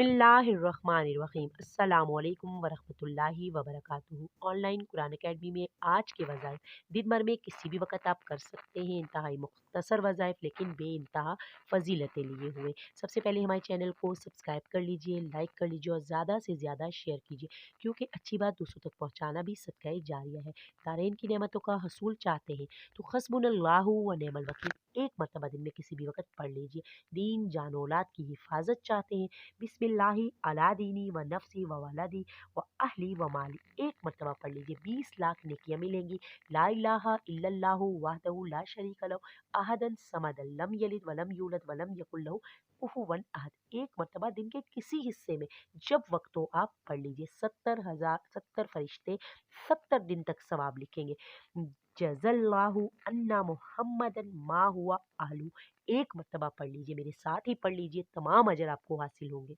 बिस्मिल्लाहिर्रहमानिर्रहीम अस्सलामुअलैकुम वरहमतुल्लाहि वबरकातुहू। ऑनलाइन कुरान अकेडमी में आज के वज़ाइफ दिन भर में किसी भी वक़्त आप कर सकते हैं। इंतहाई मुख्तसर वज़ाइफ लेकिन बे इंतहा फ़जीलतें लिए हुए। सबसे पहले हमारे चैनल को सब्सक्राइब कर लीजिए, लाइक कर लीजिए और ज़्यादा से ज़्यादा शेयर कीजिए, क्योंकि अच्छी बात दूसरों तक पहुँचाना भी सदका जारिया है। दारैन की नेमतों का हसूल चाहते हैं तो हस्बुनल्लाहु व निअमल वकील एक मरतबा दिन में किसी भी वक़्त पढ़ लीजिए। दीन जान औलाद की हिफाजत चाहते हैं, बिस्मिल्लाहि अला दीनी व नफ्सी व वलदी व अहली व माली एक मरतबा पढ़ लीजिए। 20 लाख नेकियां मिलेंगी। ला इलाहा इल्लल्लाहु वहदहु ला शरीका लहु अहदन समदन लम यलिद वलम यूलद वलम यकुल लहु कुफुवन अहद एक मरतबा दिन के किसी हिस्से में जब वक्त हो आप पढ़ लीजिए। 70 फरिश्ते 70 दिन तक सवाब लिखेंगे। जज़ल्लाहु अन्ना मुहम्मदन मा हुआ आहलू एक मरतबा पढ़ लीजिए, मेरे साथ ही पढ़ लीजिए, तमाम अजर आपको हासिल होंगे।